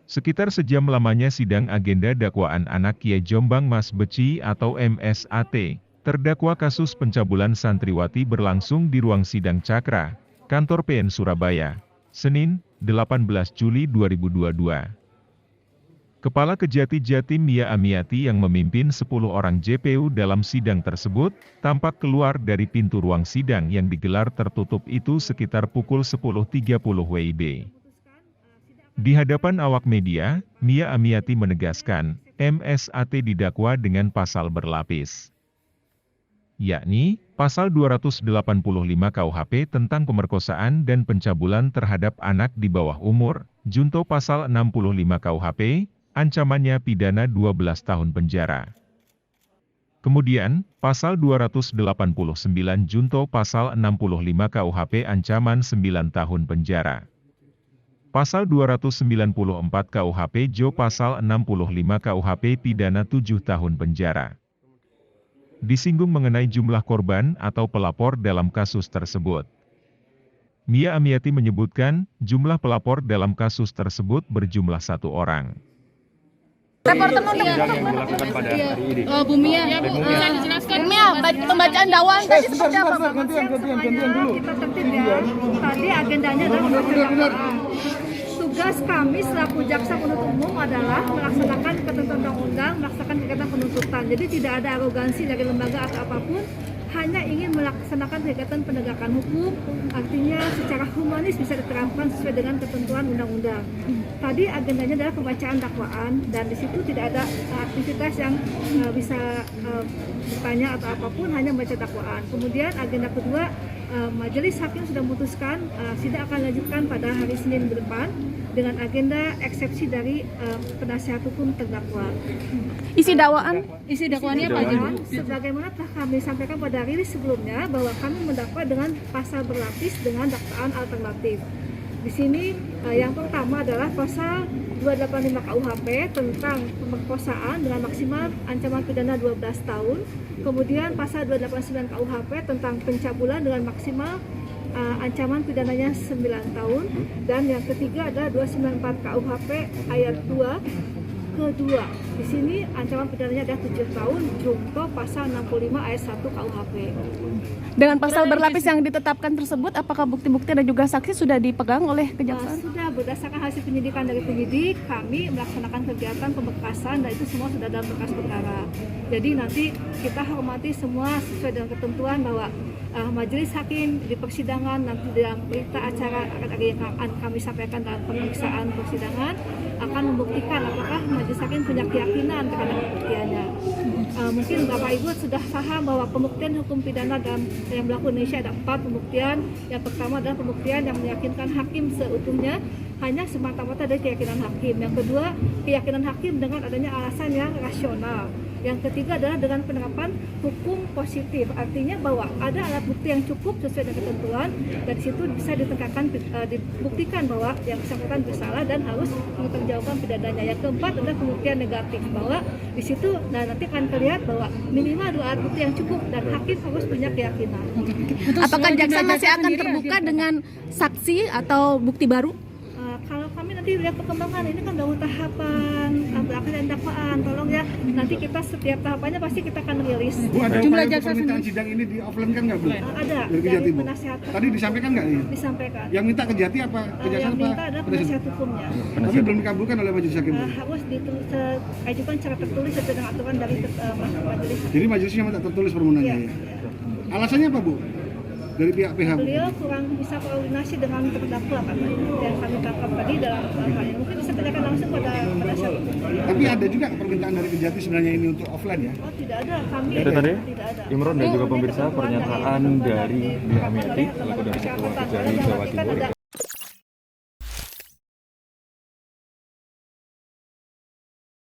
Sekitar sejam lamanya sidang agenda dakwaan anak Kiai Jombang Mas Beci atau MSAT, terdakwa kasus pencabulan santriwati berlangsung di ruang sidang Cakra, Kantor PN Surabaya, Senin, 18 Juli 2022. Kepala Kejati Jatim Mia Amiati yang memimpin 10 orang JPU dalam sidang tersebut, tampak keluar dari pintu ruang sidang yang digelar tertutup itu sekitar pukul 10.30 WIB. Di hadapan awak media, Mia Amiati menegaskan, MSAT didakwa dengan pasal berlapis, yakni, pasal 285 KUHP tentang pemerkosaan dan pencabulan terhadap anak di bawah umur, junto pasal 65 KUHP, ancamannya pidana 12 tahun penjara. Kemudian, pasal 289 junto pasal 65 KUHP ancaman 9 tahun penjara. Pasal 294 KUHP Jo pasal 65 KUHP pidana 7 tahun penjara. Disinggung mengenai jumlah korban atau pelapor dalam kasus tersebut. Mia Amiati menyebutkan, jumlah pelapor dalam kasus tersebut berjumlah 1 orang. Bu Mia, bisa dijelaskan Mia, pembacaan dakwaan tadi seperti apa? Gantian dulu. Kita tertib ya. Tadi agendanya adalah pembacaan dakwaan. Tugas kami selaku jaksa penuntut umum adalah melaksanakan ketentuan undang-undang, melaksanakan kegiatan penuntutan. Jadi tidak ada arogansi dari lembaga atau apapun, hanya ingin melaksanakan kegiatan penegakan hukum, artinya secara humanis bisa diterapkan sesuai dengan ketentuan undang-undang. Tadi agendanya adalah pembacaan dakwaan, dan di situ tidak ada aktivitas yang bisa bertanya atau apapun, hanya membaca dakwaan. Kemudian agenda kedua, majelis hakim sudah memutuskan sidang akan dilanjutkan pada hari Senin depan dengan agenda eksepsi dari penasihat hukum terdakwa. Isi dakwaannya apa aja? Sebagaimana telah kami sampaikan pada rilis sebelumnya, bahwa kami mendakwa dengan pasal berlapis dengan dakwaan alternatif. Di sini yang pertama adalah pasal 285 KUHP tentang pemerkosaan dengan maksimal ancaman pidana 12 tahun. Kemudian pasal 289 KUHP tentang pencabulan dengan maksimal ancaman pidananya 9 tahun. Dan yang ketiga adalah 294 KUHP ayat 2 kedua. Di sini ancaman pidananya adalah 7 tahun junto pasal 65 ayat 1 KUHP. Dengan pasal berlapis yang ditetapkan tersebut, apakah bukti-bukti dan juga saksi sudah dipegang oleh kejaksaan? Sudah, berdasarkan hasil penyidikan dari penyidik, kami melaksanakan kegiatan pemberkasan dan itu semua sudah dalam berkas perkara. Jadi nanti kita hormati semua sesuai dengan ketentuan bahwa majelis hakim di persidangan nanti dalam berita acara akan kami sampaikan dalam pemeriksaan persidangan akan membuktikan apakah majelis hakim punya keyakinan terhadap pembuktiannya. Mungkin Bapak Ibu sudah paham bahwa pembuktian hukum pidana dalam yang berlaku Indonesia ada 4 pembuktian. Yang pertama adalah pembuktian yang meyakinkan hakim seutuhnya hanya semata-mata dari keyakinan hakim. Yang kedua, keyakinan hakim dengan adanya alasan yang rasional. Yang ketiga adalah dengan penerapan hukum positif, artinya bahwa ada alat bukti yang cukup sesuai dengan ketentuan, dan di situ bisa dibuktikan bahwa yang bersangkutan bersalah dan harus mempertanggungjawabkan pidananya. Yang keempat adalah pembuktian negatif, bahwa di situ nanti akan terlihat bahwa minimal 2 alat bukti yang cukup dan hakim harus punya keyakinan. Apakah jaksa masih akan terbuka dengan saksi atau bukti baru? Kalau kami nanti lihat perkembangan, ini kan baru tahapan dan dakwaan, tolong ya, nanti kita setiap tahapannya pasti kita akan rilis. Bu, ada jumlah jaksa permintaan sidang ini di offline kan nggak, Bu? Ada, dari penasihat. Tadi disampaikan nggak ini? Disampaikan. Yang minta Kejati apa? Yang minta adalah penasihat hukumnya. Tapi belum dikabulkan oleh majelis hakim. Harus diajukan secara tertulis sesuai dengan aturan dari majelis. Jadi majelisnya minta tertulis permohonannya. Iya. Alasannya apa, Bu? Dari pihak PH. Beliau kurang bisa koordinasi dengan terdakwa katanya, yang kami tangkap tadi dalam hal ini. Mungkin bisa tanyakan langsung pada penasihat hukum. Tapi ada juga permintaan dari Kejati sebenarnya ini untuk offline ya? Oh, tidak ada. Kami Itu tadi tidak ada. Imron dan juga pemirsa pernyataan dari Mia Amiati selaku dari Ketua Kejari Jawa Timur.